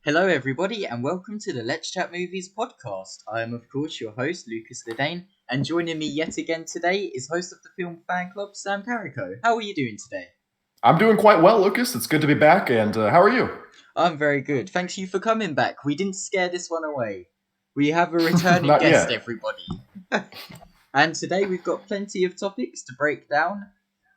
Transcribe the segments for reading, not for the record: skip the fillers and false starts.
Hello, everybody, and welcome to the Let's Chat Movies podcast. I am, of course, your host, Lucas Ledane, and joining me yet again today is host of the film Fanclub, Sam Carrico. How are you doing today? I'm doing quite well, Lucas. It's good to be back, and how are you? I'm very good. Thanks you for coming back. We didn't scare this one away. We have a returning Not guest, yet. everybody. And today we've got plenty of topics to break down.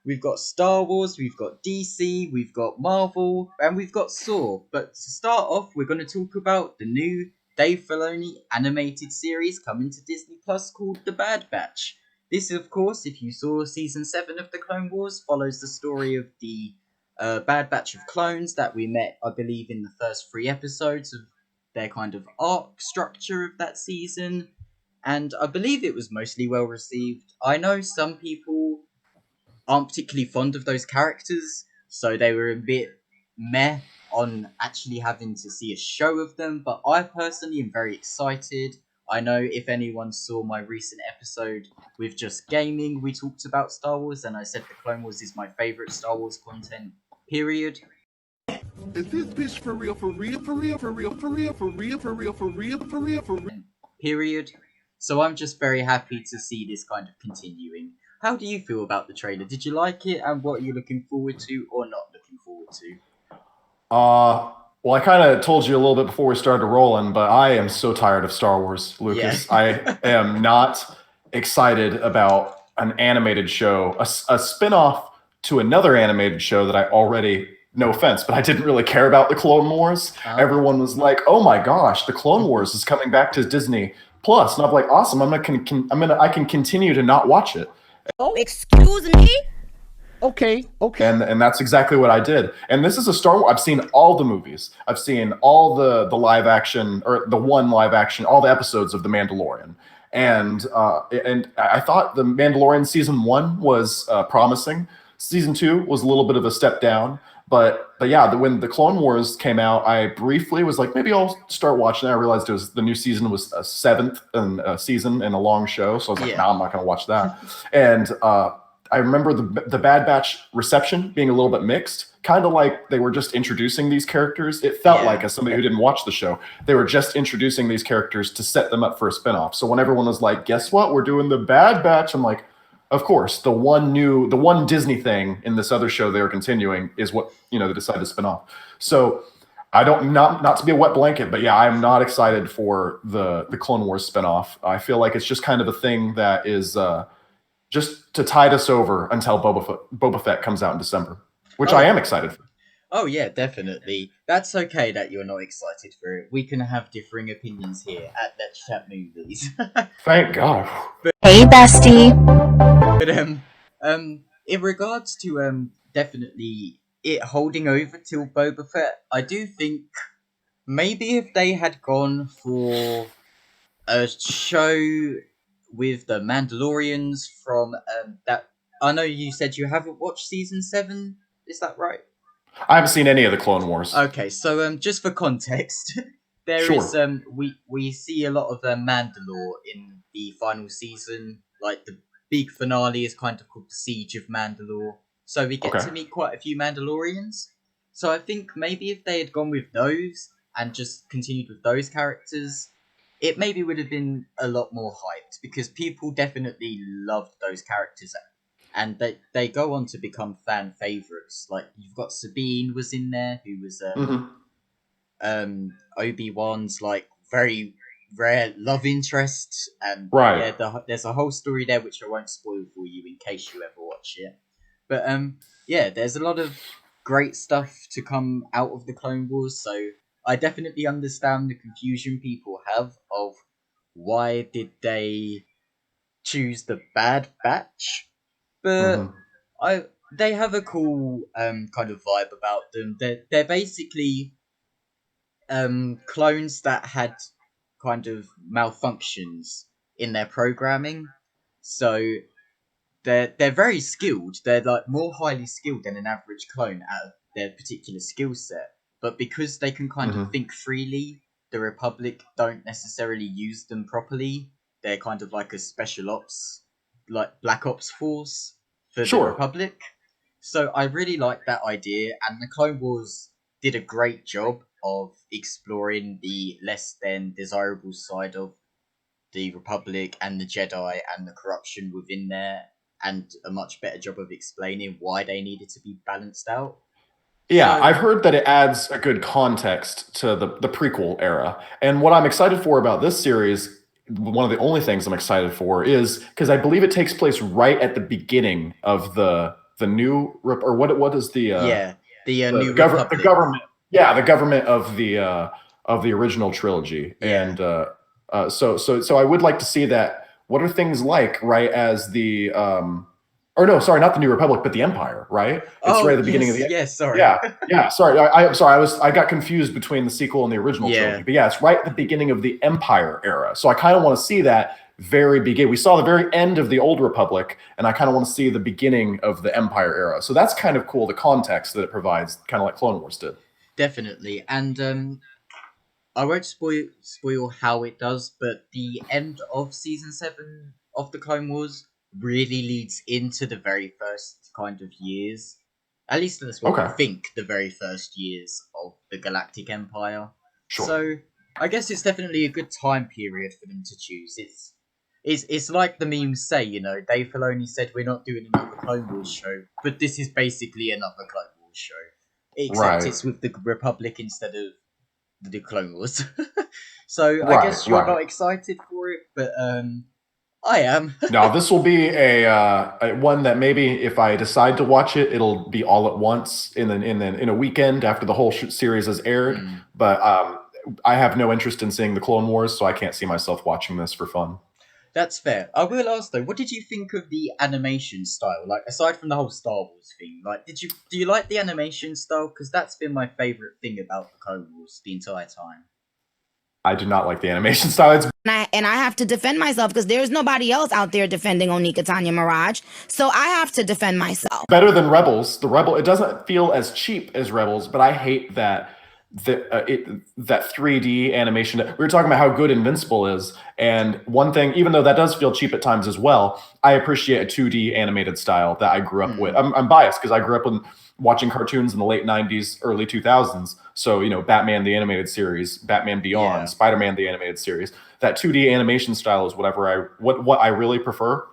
We've got Star Wars, we've got DC, we've got Marvel, and we've got Saw. But to start off, we're going to talk about the new Dave Filoni animated series coming to Disney Plus called The Bad Batch. This, of course, if you saw Season 7 of The Clone Wars, follows the story of the Bad Batch of clones that we met, I believe, in the first 3 episodes of their kind of arc structure of that season. And I believe it was mostly well received. I know some people aren't particularly fond of those characters, so they were a bit meh on actually having to see a show of them, but I personally am very excited. I know if anyone saw my recent episode with Just Gaming, we talked about Star Wars, and I said the Clone Wars is my favourite Star Wars content, period. Is this bitch for real, for real, for real, for real, for real, for real, for real, for real, for real, for real? Period. So I'm just very happy to see this kind of continuing. How do you feel about the trailer? Did you like it, and what are you looking forward to or not looking forward to? Well, I kind of told you a little bit before we started rolling, but I am so tired of Star Wars, Lucas. Yeah. I am not excited about an animated show, a spin-off to another animated show that I already, no offense, but I didn't really care about the Clone Wars. Everyone was like, "Oh my gosh, the Clone Wars is coming back to Disney Plus," and I'm like, "Awesome! I can continue to not watch it." Oh, excuse me? Okay. And that's exactly what I did. And this is a Star Wars. I've seen all the movies. I've seen all the live action, or the one live action, all the episodes of The Mandalorian. And I thought The Mandalorian season 1 was promising. Season 2 was a little bit of a step down. But yeah, when the Clone Wars came out, I briefly was like, maybe I'll start watching it. I realized the new season was a 7th season in a long show. So I was like, nah, I'm not going to watch that. And I remember the Bad Batch reception being a little bit mixed, kind of like they were just introducing these characters. It felt like, as somebody who didn't watch the show, they were just introducing these characters to set them up for a spinoff. So when everyone was like, guess what, we're doing the Bad Batch, I'm like, of course, the one Disney thing in this other show they were continuing is what, they decided to spin off. So I don't, not to be a wet blanket, but yeah, I'm not excited for the Clone Wars spinoff. I feel like it's just kind of a thing that is just to tide us over until Boba Fett comes out in December, which I am excited for. Oh yeah, definitely. That's okay that you're not excited for it. We can have differing opinions here at Let's Chat Movies. Thank God. Hey, bestie. But in regards to definitely it holding over till Boba Fett, I do think maybe if they had gone for a show with the Mandalorians from that. I know you said you haven't watched season 7. Is that right? I haven't seen any of the Clone Wars. Okay, so just for context, there is we see a lot of Mandalore in the final season. Like the big finale is kind of called the Siege of Mandalore, so we get to meet quite a few Mandalorians. So I think maybe if they had gone with those and just continued with those characters, it maybe would have been a lot more hyped because people definitely loved those characters, and they go on to become fan favorites. Like you've got Sabine was in there, who was Obi-Wan's like very rare love interest, and there's a whole story there which I won't spoil for you in case you ever watch it. But yeah, there's a lot of great stuff to come out of the Clone Wars, so I definitely understand the confusion people have of why did they choose the Bad Batch, but they have a cool kind of vibe about them. They're basically clones that had kind of malfunctions in their programming, so they're very skilled. They're like more highly skilled than an average clone at their particular skill set. But because they can kind of think freely, the Republic don't necessarily use them properly. They're kind of like a special ops, like Black Ops force for the Republic. So I really like that idea, and the Clone Wars did a great job of exploring the less than desirable side of the Republic and the Jedi and the corruption within there, and a much better job of explaining why they needed to be balanced out. Yeah, So I've heard that it adds a good context to the prequel era. And what I'm excited for about this series, one of the only things I'm excited for is because I believe it takes place right at the beginning of the new or what is the yeah, the New the Republic. government, yeah, the government of the original trilogy. Yeah. And so I would like to see that. What are things like right as the or no, sorry, not the New Republic, but the Empire, right? It's right at the beginning of the yes, sorry. yeah. Sorry, I'm sorry. I got confused between the sequel and the original Yeah. trilogy. But yeah, it's right at the beginning of the Empire era. So I kind of want to see that very beginning. We saw the very end of the Old Republic, and I kind of want to see the beginning of the Empire era. So that's kind of cool. The context that it provides, kind of like Clone Wars did. Definitely, and I won't spoil how it does, but the end of season 7 of the Clone Wars really leads into the very first kind of years. At least that's what Okay. we think, the very first years of the Galactic Empire. Sure. So I guess it's definitely a good time period for them to choose. It's like the memes say, you know, Dave Filoni said we're not doing another Clone Wars show, but this is basically another Clone Wars show. Except Right. it's with the Republic instead of the Clone Wars. So I Right, guess you're right. not excited for it, but I am. Now this will be a one that maybe if I decide to watch it, it'll be all at once in a weekend after the whole series is aired. Mm. But I have no interest in seeing the Clone Wars, so I can't see myself watching this for fun. That's fair. I will ask though, what did you think of the animation style? Like, aside from the whole Star Wars thing, like, do you like the animation style? Because that's been my favorite thing about the Clone Wars the entire time. I do not like the animation style. It's And I have to defend myself because there's nobody else out there defending Onika Tanya Mirage. So I have to defend myself. better than Rebels. It doesn't feel as cheap as Rebels, but I hate that that 3D animation. We were talking about how good Invincible is, and one thing, even though that does feel cheap at times as well, I appreciate a 2D animated style that I grew up with. I'm biased because I grew up watching cartoons in the late 90s, early 2000s. So, you know, Batman the Animated Series, Batman Beyond, Yeah. Spider-Man the Animated Series. That 2D animation style is what I really prefer.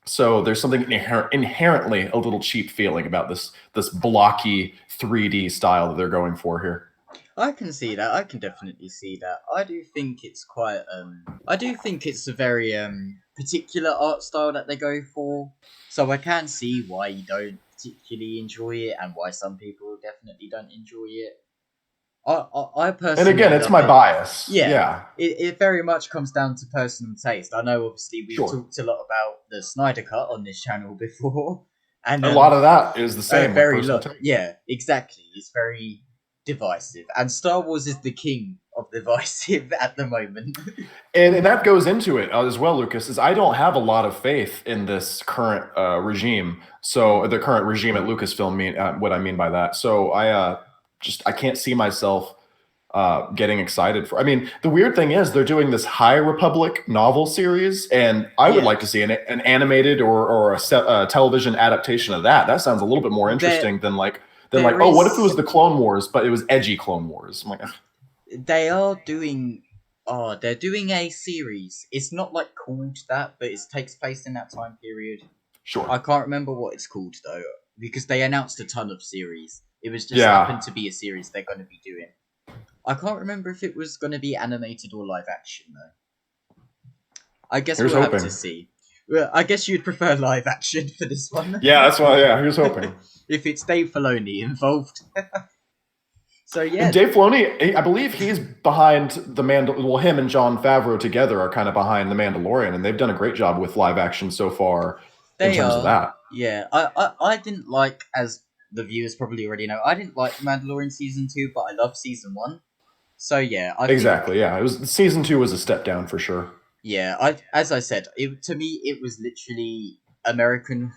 So there's something inherently a little cheap feeling about this blocky 3D style that they're going for here. I can see that. I can definitely see that. I do think it's quite. I do think it's a very particular art style that they go for. So I can see why you don't particularly enjoy it, and why some people definitely don't enjoy it. I personally. And again, it's love my it. bias. Yeah. It very much comes down to personal taste. I know, obviously, we've Sure. talked a lot about the Snyder Cut on this channel before, and A lot of that is the same. with very personal lot. taste. Yeah, exactly. It's very divisive, and Star Wars is the king of divisive at the moment. And that goes into it as well, Lucas, is I don't have a lot of faith in this current regime. So the current regime at Lucasfilm, what I mean by that. So I can't see myself getting excited for. I mean, the weird thing is they're doing this High Republic novel series, and I would like to see an animated or a television adaptation of that. That sounds a little bit more interesting than what if it was the Clone Wars, but it was edgy Clone Wars? I'm like, They are doing. Oh, they're doing a series. It's not like called that, but it takes place in that time period. sure. I can't remember what it's called though, because they announced a ton of series. It was just Yeah. happened to be a series they're going to be doing. I can't remember if it was going to be animated or live action though. I guess Here's we'll have hoping. to see. Well, I guess you'd prefer live action for this one. Yeah, that's why. Yeah, here's hoping. If it's Dave Filoni involved. So yeah, And Dave Filoni, I believe he's behind the Well, him and Jon Favreau together are kind of behind the Mandalorian, and they've done a great job with live action so far in they terms are. of that. Yeah, I didn't like, as the viewers probably already know, I didn't like The Mandalorian season 2, but I love season 1. So yeah, I think- Exactly. Yeah, it was season 2 was a step down for sure. yeah, as I said, to me it was literally American.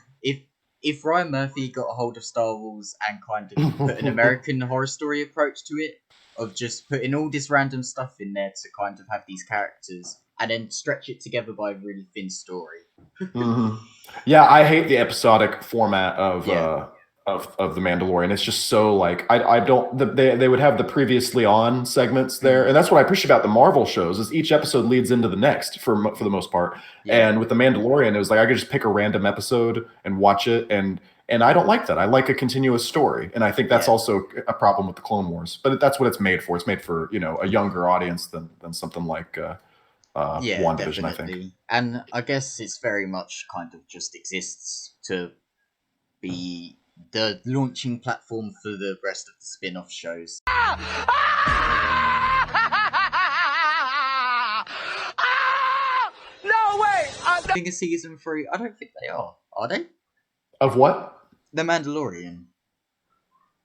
If Ryan Murphy got a hold of Star Wars and kind of put an American Horror Story approach to it, of just putting all this random stuff in there to kind of have these characters, and then stretch it together by a really thin story. Mhm. Yeah, I hate the episodic format of Yeah. of the Mandalorian. It's just so like I don't they would have the previously on segments there, and that's what I appreciate about the Marvel shows is each episode leads into the next for the most part. Yeah. And with the Mandalorian, it was like I could just pick a random episode and watch it, and I don't like that. I like a continuous story, and I think that's also a problem with the Clone Wars. But that's what it's made for. It's made for a younger audience than something like WandaVision, I think. And I guess it's very much kind of just exists to be the launching platform for the rest of the spin-off shows. No way! I think a season 3. I don't think they are they? Of what? The Mandalorian.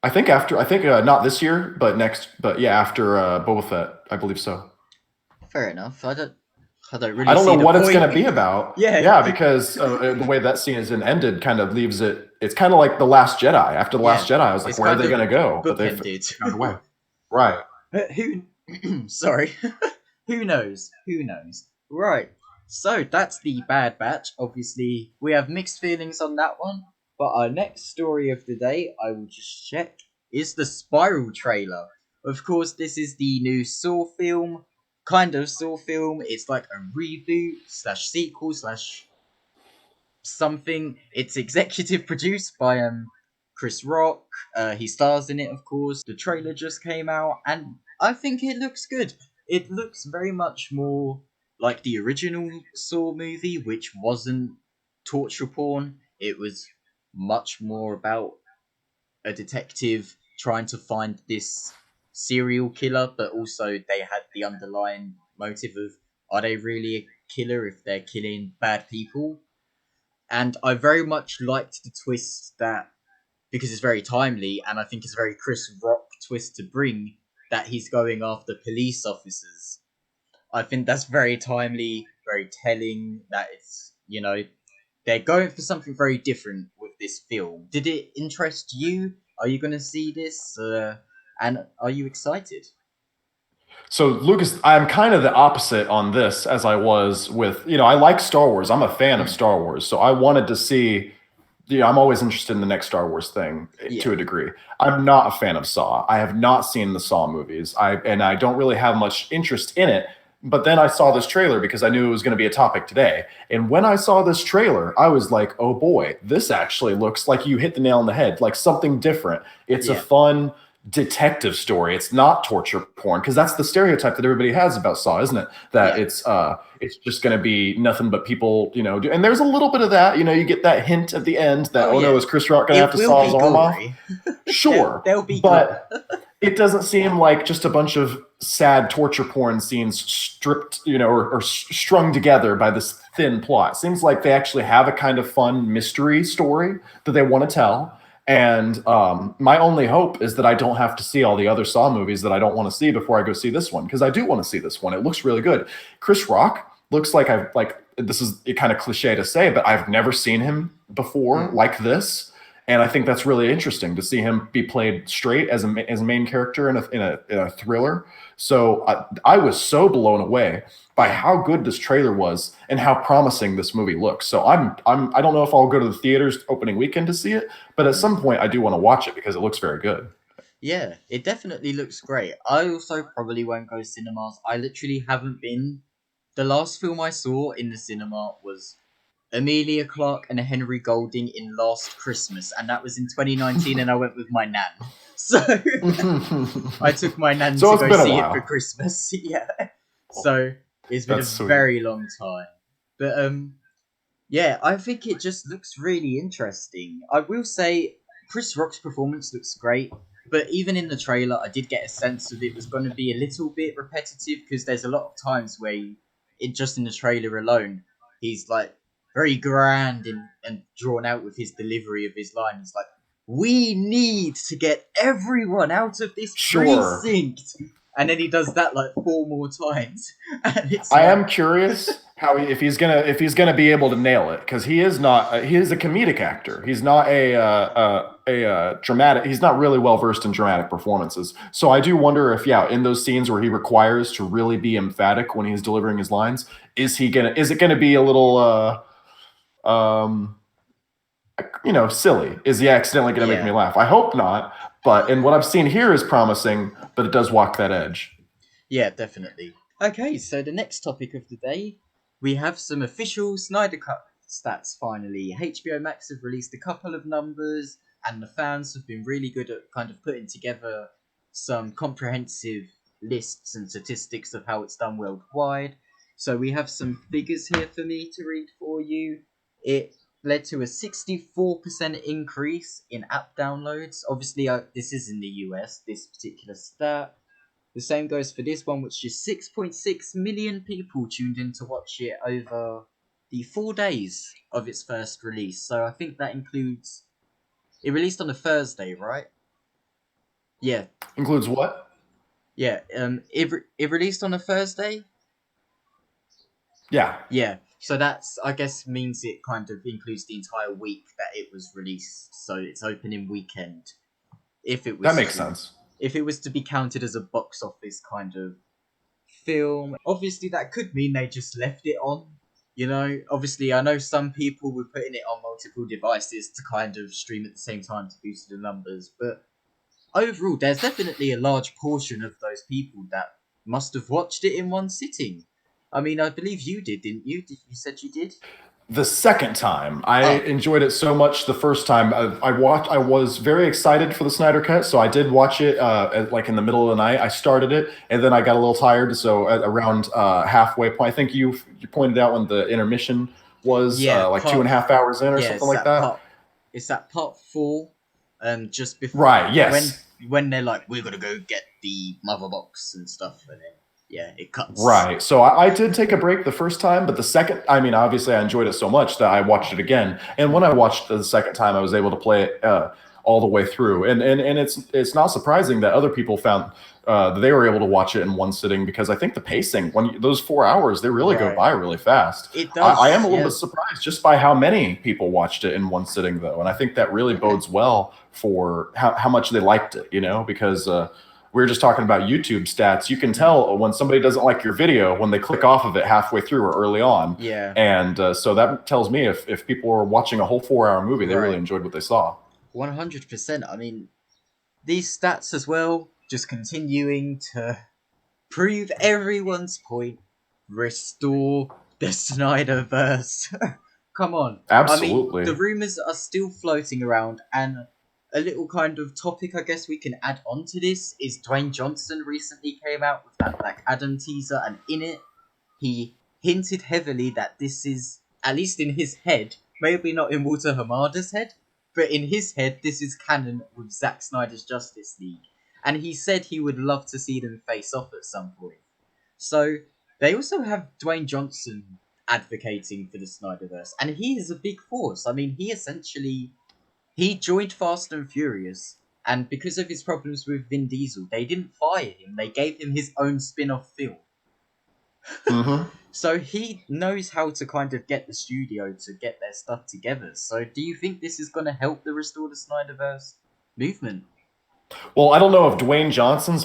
I think not this year, but next. But yeah, after Boba Fett, I believe so. Fair enough. I don't really. I don't know what it's going to be about. Yeah, because the way that scene is ended kind of leaves it. It's kind of like the Last Jedi. After the Last Jedi, I was like, where are they going to go? But they found a way. Right. Who? Sorry. Who knows? Right. So that's the Bad Batch. Obviously, we have mixed feelings on that one. But our next story of the day, I will just check, is the Spiral trailer. Of course, this is the new Saw film. Kind of Saw film. It's like a reboot / sequel / something. It's executive produced by Chris Rock. He stars in it, of course. The trailer just came out, and I think it looks good. It looks very much more like the original Saw movie, which wasn't torture porn. It was much more about a detective trying to find this serial killer, but also they had the underlying motive of, are they really a killer if they're killing bad people? And I very much liked the twist that, because it's very timely, and I think it's a very Chris Rock twist to bring, that he's going after police officers. I think that's very timely, very telling, that it's, they're going for something very different with this film. Did it interest you? Are you going to see this? And are you excited? So, Lucas, I'm kind of the opposite on this as I was with, I like Star Wars. I'm a fan of Star Wars. So I wanted to see, I'm always interested in the next Star Wars thing to a degree. I'm not a fan of Saw. I have not seen the Saw movies. I don't really have much interest in it. But then I saw this trailer because I knew it was going to be a topic today. And when I saw this trailer, I was like, oh boy, this actually looks like you hit the nail on the head, like something different. It's a fun detective story. It's not torture porn, because that's the stereotype that everybody has about Saw, isn't it? That it's just going to be nothing but people, do. And there's a little bit of that, you get that hint at the end that, no, is Chris Rock going to have to saw his arm off? Sure. They'll be but it doesn't seem like just a bunch of sad torture porn scenes stripped, or strung together by this thin plot. It seems like they actually have a kind of fun mystery story that they want to tell. And my only hope is that I don't have to see all the other Saw movies that I don't want to see before I go see this one, because I do want to see this one. It looks really good. Chris Rock looks like this is kind of cliche to say, but I've never seen him before like this. And I think that's really interesting to see him be played straight as a main character in a thriller. So I was so blown away by how good this trailer was and how promising this movie looks. So I don't know if I'll go to the theaters opening weekend to see it, but at some point I do want to watch it because it looks very good. Yeah, it definitely looks great. I also probably won't go to cinemas. I literally haven't been. The last film I saw in the cinema was Emilia Clarke and Henry Golding in Last Christmas, and that was in 2019, and I went with my nan. So I took my nan to go see it for Christmas. Yeah. So it's been a very long time. But I think it just looks really interesting. I will say Chris Rock's performance looks great, but even in the trailer, I did get a sense of it was going to be a little bit repetitive, because there's a lot of times where just in the trailer alone, he's like very grand and drawn out with his delivery of his line. He's like, we need to get everyone out of this precinct. And then he does that like 4 more times. And I am curious if he's gonna be able to nail it, because he is a comedic actor. He's not a dramatic. He's not really well versed in dramatic performances. So I do wonder if in those scenes where he requires to really be emphatic when he's delivering his lines, is it gonna be a little silly. Is he accidentally going to make me laugh? I hope not. And what I've seen here is promising, but it does walk that edge. Yeah, definitely. Okay, so the next topic of the day, we have some official Snyder Cup stats finally. HBO Max have released a couple of numbers, and the fans have been really good at kind of putting together some comprehensive lists and statistics of how it's done worldwide. So we have some figures here for me to read for you. It led to a 64% increase in app downloads. Obviously, this is in the US, this particular stat. The same goes for this one, which is 6.6 million people tuned in to watch it over the 4 days of its first release. So I think that includes... It released on a Thursday, right? Yeah. Includes what? Yeah, it released on a Thursday? Yeah. Yeah. So that's, I guess, means it kind of includes the entire week that it was released. So it's opening weekend. If it was That makes sense. If it was to be counted as a box office kind of film, obviously that could mean they just left it on. Obviously I know some people were putting it on multiple devices to kind of stream at the same time to boost the numbers, but overall there's definitely a large portion of those people that must have watched it in one sitting. I mean, I believe you did, didn't you? You said you did? The second time, I enjoyed it so much. The first time I was very excited for the Snyder Cut, so I did watch it like in the middle of the night. I started it, and then I got a little tired. So at around halfway point, I think you pointed out when the intermission was like 2.5 hours in or something like that. It's that part 4, just before. Right. Yes. When they're like, we're gonna go get the mother box and stuff, and then it cuts. Right. So I did take a break the first time, but the second, I mean, obviously I enjoyed it so much that I watched it again. And when I watched it the second time, I was able to play it all the way through. And it's not surprising that other people found that they were able to watch it in one sitting, because I think the pacing, those 4 hours, they really go by really fast. It does. I am a little bit surprised just by how many people watched it in one sitting, though. And I think that really bodes well for how much they liked it, because we were just talking about YouTube stats. You can tell when somebody doesn't like your video when they click off of it halfway through or early on. Yeah. And so that tells me if people were watching a whole 4-hour movie, they really enjoyed what they saw. 100%. I mean, these stats as well, just continuing to prove everyone's point. Restore the Snyderverse. Come on. Absolutely. I mean, the rumors are still floating around, and a little kind of topic I guess we can add on to this is Dwayne Johnson recently came out with that Black Adam teaser, and in it he hinted heavily that this is, at least in his head, maybe not in Walter Hamada's head, but in his head this is canon with Zack Snyder's Justice League, and he said he would love to see them face off at some point. So they also have Dwayne Johnson advocating for the Snyderverse, and he is a big force. I mean, he joined Fast and Furious, and because of his problems with Vin Diesel, they didn't fire him. They gave him his own spin-off film. Mm-hmm. So he knows how to kind of get the studio to get their stuff together. So do you think this is going to help the Restore the Snyderverse movement? Well, I don't know if Dwayne Johnson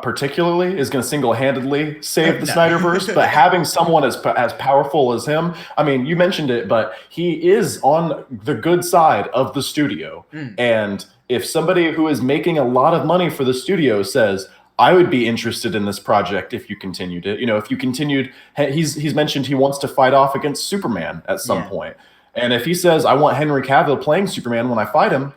particularly is going to single-handedly save the Snyderverse, but having someone as powerful as him, I mean, you mentioned it, but he is on the good side of the studio. And if somebody who is making a lot of money for the studio says, I would be interested in this project if you continued it, if you continued, he's mentioned he wants to fight off against Superman at some point. And if he says, I want Henry Cavill playing Superman when I fight him,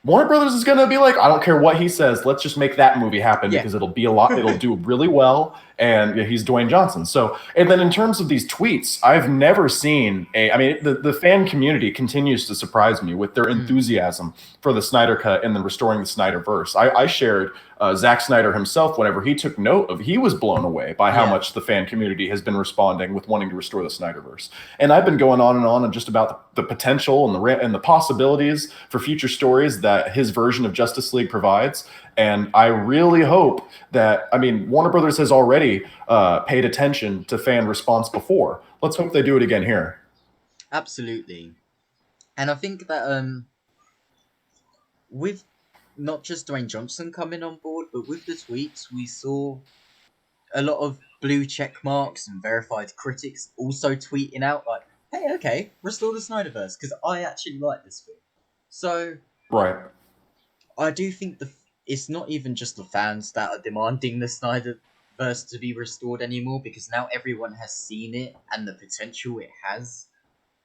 Warner Brothers is going to be like, I don't care what he says. Let's just make that movie happen because it'll be it'll do really well. And he's Dwayne Johnson. So, and then in terms of these tweets, I've never seen the fan community continues to surprise me with their enthusiasm for the Snyder Cut and then restoring the Snyderverse. I shared Zack Snyder himself, whenever he took note of, he was blown away by how much the fan community has been responding with wanting to restore the Snyderverse. And I've been going on and just about the potential and the possibilities for future stories that his version of Justice League provides. And I really hope that, Warner Brothers has already paid attention to fan response before. Let's hope they do it again here. Absolutely. And I think that with not just Dwayne Johnson coming on board, but with the tweets, we saw a lot of blue check marks and verified critics also tweeting out like, hey, okay, restore the Snyderverse, because I actually like this film. So Right. I do think it's not even just the fans that are demanding the Snyderverse to be restored anymore, because now everyone has seen it and the potential it has.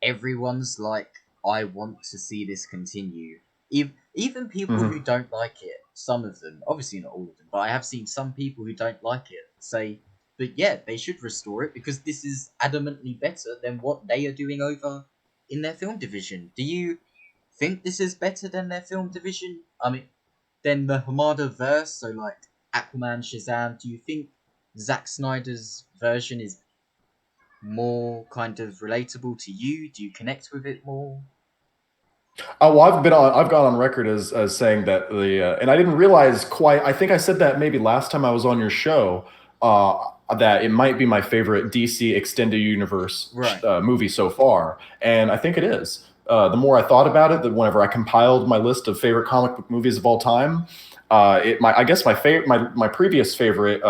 Everyone's like, I want to see this continue. Even people who don't like it, some of them, obviously not all of them, but I have seen some people who don't like it say, but yeah, they should restore it because this is adamantly better than what they are doing over in their film division. Do you think this is better than their film division? I mean, than the Hamada verse, so like Aquaman, Shazam. Do you think Zack Snyder's version is more kind of relatable to you? Do you connect with it more? Oh, well, I've gone on record as saying that and I didn't realize quite. I think I said that maybe last time I was on your show, that it might be my favorite DC extended universe Right. movie so far, and I think it is. The more I thought about it, whenever I compiled my list of favorite comic book movies of all time, I guess my previous favorite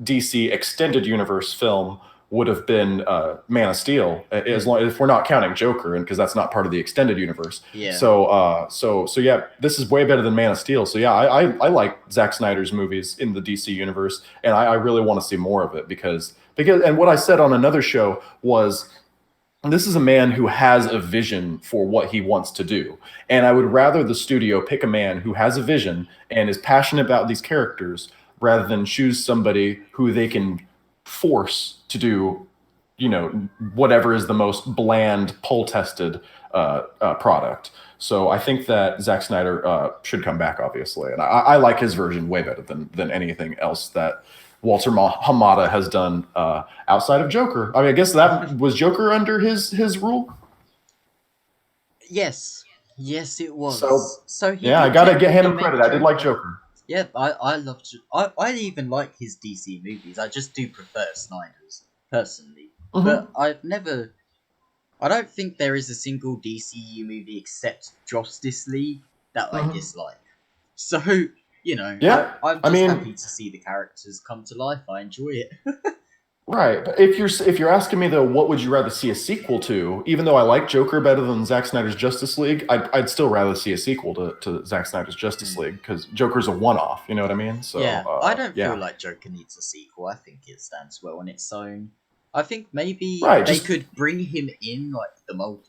DC extended universe film would have been Man of Steel, as long if we're not counting Joker, and because that's not part of the extended universe. Yeah. So yeah, this is way better than Man of Steel. So yeah, I like Zack Snyder's movies in the DC universe, and I really want to see more of it because and what I said on another show was, this is a man who has a vision for what he wants to do, and I would rather the studio pick a man who has a vision and is passionate about these characters rather than choose somebody who they can force to do, whatever is the most bland, pull-tested product. So I think that Zack Snyder should come back, obviously, and I like his version way better than anything else that Walter Hamada has done outside of Joker. I mean, I guess that was Joker under his rule. Yes, it was. So yeah, I gotta hand him credit. I did like Joker. Yeah, I love. I even like his DC movies. I just do prefer Snyder's personally, but I don't think there is a single DCU movie except Justice League that I dislike. So Yeah, I'm just happy to see the characters come to life. I enjoy it. Right, but if you're asking me though, what would you rather see a sequel to? Even though I like Joker better than Zack Snyder's Justice League, I'd still rather see a sequel to Zack Snyder's Justice League because Joker's a one-off. You know what I mean? So yeah, I don't feel like Joker needs a sequel. I think it stands well on its own. I think maybe they could bring him in like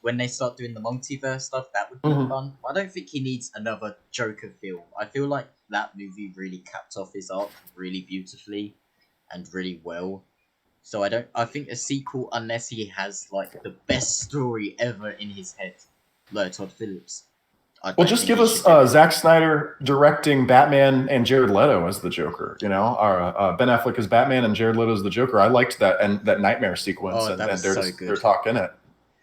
when they start doing the multiverse stuff. That would be fun. I don't think he needs another Joker film. I feel like that movie really capped off his arc really beautifully and really well. So I think a sequel, unless he has like the best story ever in his head, like Todd Phillips. Well, just give us Zack Snyder directing Batman and Jared Leto as the Joker. Ben Affleck as Batman and Jared Leto as the Joker. I liked that and that nightmare sequence, and they're talking it.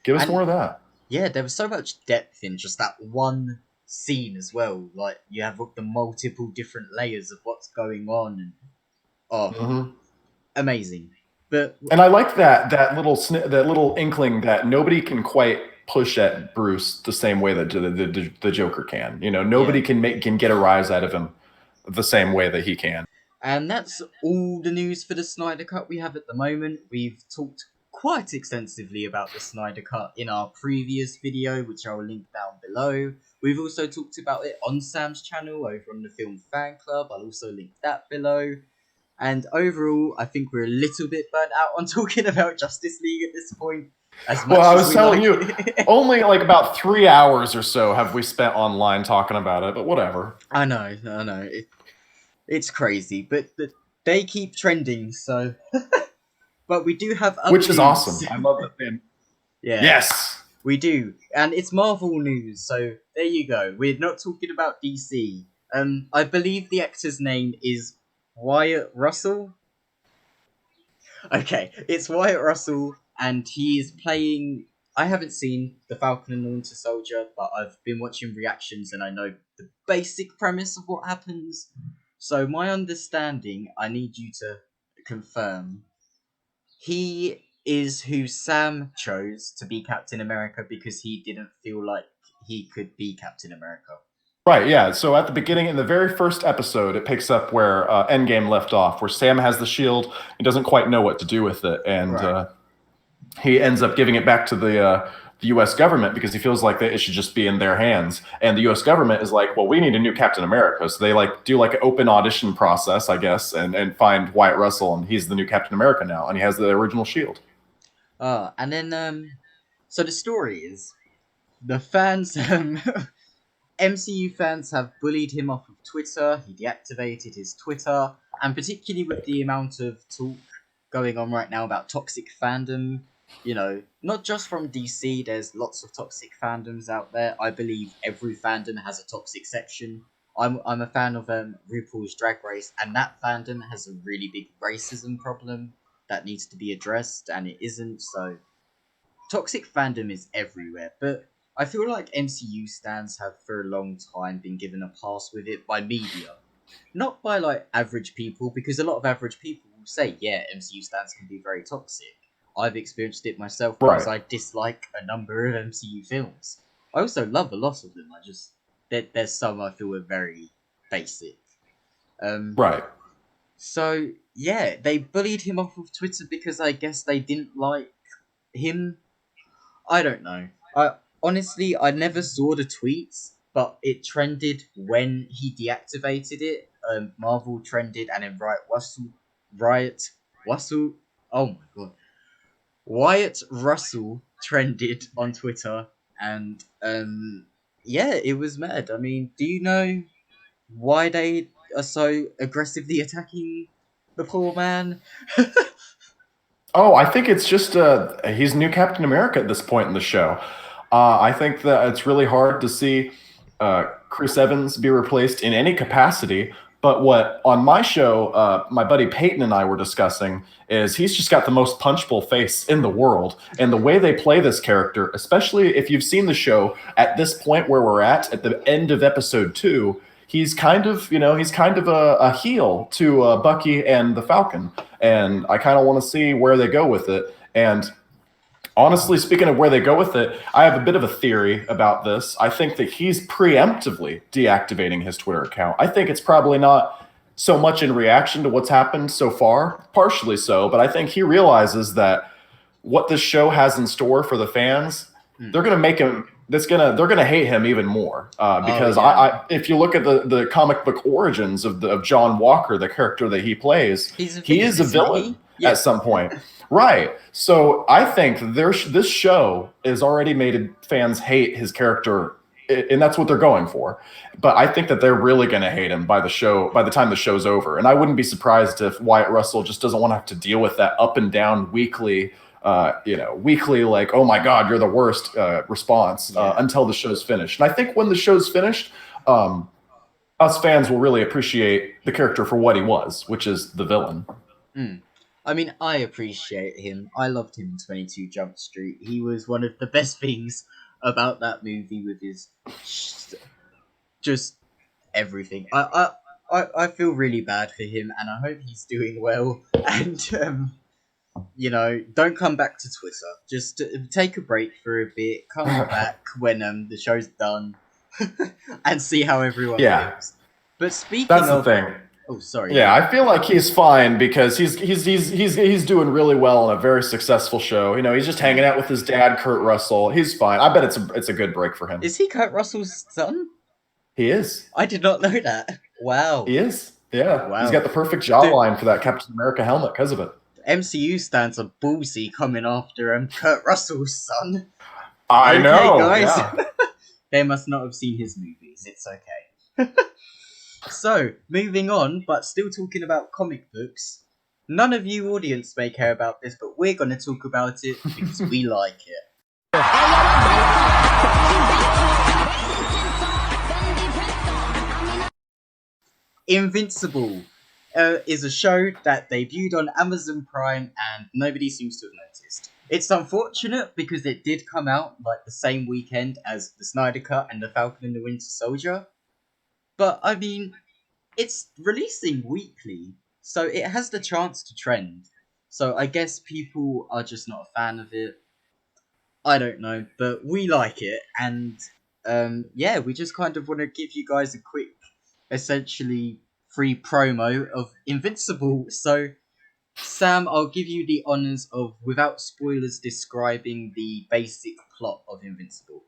Give us more of that. Yeah, there was so much depth in just that one scene as well. Like you have the multiple different layers of what's going on, and amazing. And I like that little inkling that nobody can quite push at Bruce the same way that the Joker can. Nobody can get a rise out of him the same way that he can. And that's all the news for the Snyder Cut we have at the moment. We've talked quite extensively about the Snyder Cut in our previous video, which I'll link down below. We've also talked about it on Sam's channel over on the Film Fanclub. I'll also link that below. And overall, I think we're a little bit burnt out on talking about Justice League at this point. Well, I was telling you, only like about 3 hours or so have we spent online talking about it, but whatever. I know. It's crazy, but they keep trending, so... But we do have other Which is awesome. I love that thing. Yeah. Yes! We do. And it's Marvel news, so there you go. We're not talking about DC. I believe the actor's name is Wyatt Russell? Okay, it's Wyatt Russell, and he is playing... I haven't seen The Falcon and the Winter Soldier, but I've been watching reactions and I know the basic premise of what happens. So my understanding, I need you to confirm, he is who Sam chose to be Captain America because he didn't feel like he could be Captain America. Right, yeah. So at the beginning, in the very first episode, it picks up where Endgame left off, where Sam has the shield. He doesn't quite know what to do with it. And he ends up giving it back to the U.S. government because he feels like that it should just be in their hands. And the U.S. government is like, well, we need a new Captain America. So they like do like an open audition process, I guess, and find Wyatt Russell, and he's the new Captain America now, and he has the original shield. And then so the story is the fans MCU fans have bullied him off of Twitter. He deactivated his Twitter, and particularly with the amount of talk going on right now about toxic fandom, you know, not just from DC, there's lots of toxic fandoms out there. I believe every fandom has a toxic section. I'm a fan of RuPaul's Drag Race, and that fandom has a really big racism problem that needs to be addressed, and it isn't. So toxic fandom is everywhere, but I feel like MCU stans have for a long time been given a pass with it by media. Not by like average people, because a lot of average people will say, yeah, MCU stans can be very toxic. I've experienced it myself because I dislike a number of MCU films. I also love a lot of them. I just there's some I feel are very basic. Right. So yeah, they bullied him off of Twitter because I guess they didn't like him. I don't know. Honestly, I never saw the tweets, but it trended when he deactivated it. Marvel trended, and then Riot Russell. Oh my god, Wyatt Russell trended on Twitter, and yeah, it was mad. I mean, do you know why they are so aggressively attacking the poor man? Oh, I think it's just he's new Captain America at this point in the show. I think that it's really hard to see Chris Evans be replaced in any capacity. But what on my show, my buddy Peyton and I were discussing is he's just got the most punchable face in the world. And the way they play this character, especially if you've seen the show at this point where we're at the end of episode 2, he's kind of, a heel to Bucky and the Falcon. And I kind of want to see where they go with it. And honestly, speaking of where they go with it, I have a bit of a theory about this. I think that he's preemptively deactivating his Twitter account. I think it's probably not so much in reaction to what's happened so far, partially so, but I think he realizes that what this show has in store for the fans, they're going to make him. They're going to hate him even more because if you look at the comic book origins of John Walker, the character that he plays, he is a villain at some point. Right. So I think this show has already made fans hate his character, and that's what they're going for. But I think that they're really going to hate him by the time the show's over. And I wouldn't be surprised if Wyatt Russell just doesn't want to have to deal with that up and down weekly, like, oh my God, you're the worst response until the show's finished. And I think when the show's finished, us fans will really appreciate the character for what he was, which is the villain. I mean, I appreciate him. I loved him in 22 Jump Street. He was one of the best things about that movie with his just everything. I feel really bad for him, and I hope he's doing well. And don't come back to Twitter. Just take a break for a bit. Come back when the show's done, and see how everyone feels. But speaking of, the thing. Oh, sorry. Yeah, I feel like he's fine because he's doing really well on a very successful show. He's just hanging out with his dad, Kurt Russell. He's fine. I bet it's a good break for him. Is he Kurt Russell's son? He is. I did not know that. Wow. He is. Yeah. Wow. He's got the perfect jawline for that Captain America helmet because of it. MCU stands are ballsy coming after Kurt Russell's son. I know, guys. Yeah. They must not have seen his movies. It's okay. So, moving on, but still talking about comic books. None of you audience may care about this, but we're going to talk about it because we like it. Invincible is a show that debuted on Amazon Prime and nobody seems to have noticed. It's unfortunate because it did come out like the same weekend as the Snyder Cut and the Falcon and the Winter Soldier. But, I mean, it's releasing weekly, so it has the chance to trend. So I guess people are just not a fan of it. I don't know, but we like it, and we just kind of want to give you guys a quick, essentially, free promo of Invincible. So, Sam, I'll give you the honours of, without spoilers, describing the basic plot of Invincible.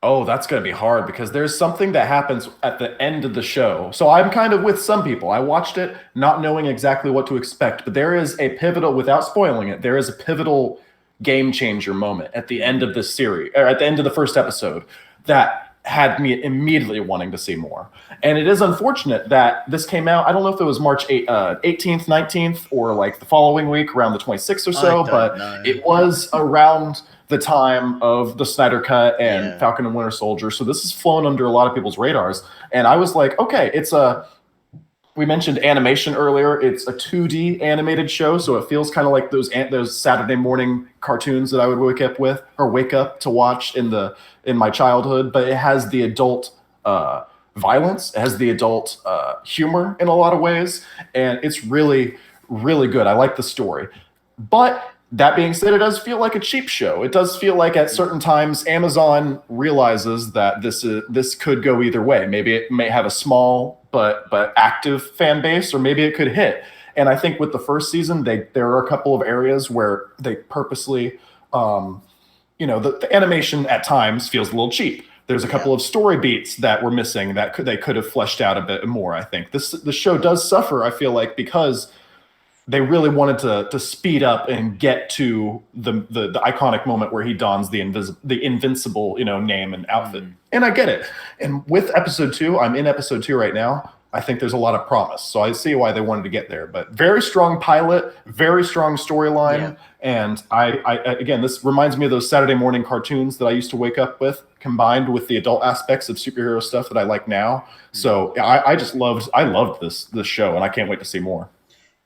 Oh, that's going to be hard because there's something that happens at the end of the show. So I'm kind of with some people. I watched it not knowing exactly what to expect, but there is a pivotal, without spoiling it, there is a pivotal game changer moment at the end of this series, or at the end of the first episode, that had me immediately wanting to see more. And it is unfortunate that this came out, I don't know if it was March 18th, 19th, or like the following week, around the 26th or so, but it was around the time of the Snyder Cut and Falcon and Winter Soldier. So this has flown under a lot of people's radars. And I was like, okay, we mentioned animation earlier. It's a 2D animated show, so it feels kind of like those Saturday morning cartoons that I would wake up to watch in my childhood. But it has the adult violence, it has the adult humor in a lot of ways, and it's really, really good. I like the story, but that being said, it does feel like a cheap show. It does feel like at certain times Amazon realizes that this could go either way. Maybe it may have a small but active fan base, or maybe it could hit. And I think with the first season, there are a couple of areas where they purposely, the animation at times feels a little cheap. There's a couple of story beats that were missing that they could have fleshed out a bit more. I think the show does suffer, I feel like, because they really wanted to speed up and get to the iconic moment where he dons the invincible name and outfit. And I get it. And with episode 2, I'm in episode 2 right now. I think there's a lot of promise, so I see why they wanted to get there. But very strong pilot, very strong storyline, and I again, this reminds me of those Saturday morning cartoons that I used to wake up with, combined with the adult aspects of superhero stuff that I like now. So I loved this show, and I can't wait to see more.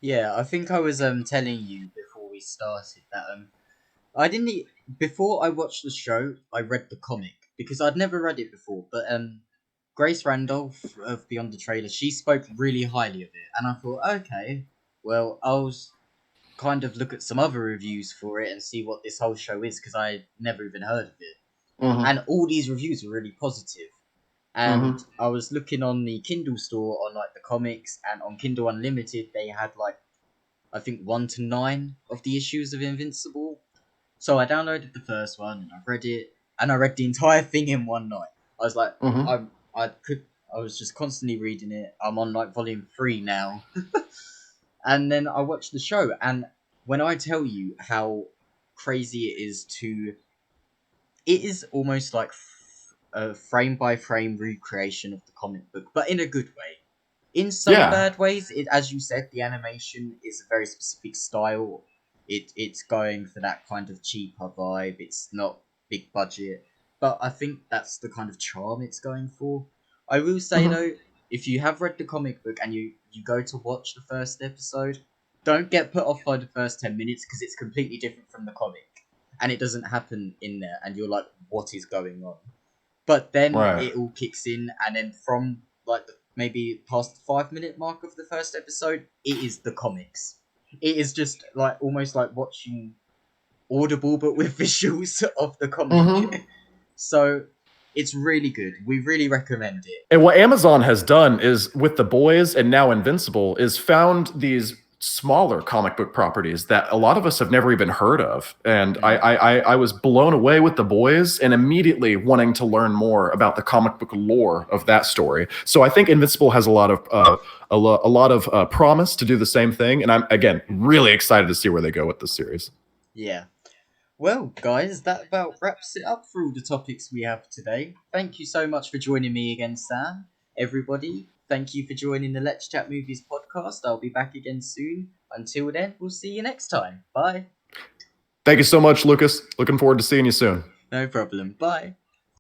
Yeah, I think I was telling you before we started that before I watched the show, I read the comic because I'd never read it before. But Grace Randolph of Beyond the Trailer, she spoke really highly of it, and I thought, okay, well, I'll kind of look at some other reviews for it and see what this whole show is, because I never even heard of it. And all these reviews were really positive. And I was looking on the Kindle store on like the comics, and on Kindle Unlimited they had like, I think 1 to 9 of the issues of Invincible. So I downloaded the first one and I read it, and I read the entire thing in one night. I was like, I was just constantly reading it. I'm on like volume 3 now. And then I watched the show, and when I tell you how crazy it is almost like a frame-by-frame recreation of the comic book, but in a good way. In some bad ways, as you said, the animation is a very specific style. It's going for that kind of cheaper vibe. It's not big budget, but I think that's the kind of charm it's going for. I will say though, if you have read the comic book and you go to watch the first episode, don't get put off by the first 10 minutes, because it's completely different from the comic, and it doesn't happen in there, and you're like, what is going on? But then it all kicks in, and then from like maybe past the 5-minute mark of the first episode, it is the comics. It is just like almost like watching Audible, but with visuals of the comic. So it's really good. We really recommend it. And what Amazon has done is, with The Boys and now Invincible, is found these smaller comic book properties that a lot of us have never even heard of. And I was blown away with The Boys, and immediately wanting to learn more about the comic book lore of that story. So I think Invincible has a lot of promise to do the same thing. And I'm, again, really excited to see where they go with this series. Yeah. Well, guys, that about wraps it up for all the topics we have today. Thank you so much for joining me again, Sam. Everybody, thank you for joining the Let's Chat Movies podcast. I'll be back again soon. Until then, we'll see you next time. Bye. Thank you so much, Lucas. Looking forward to seeing you soon. No problem. Bye.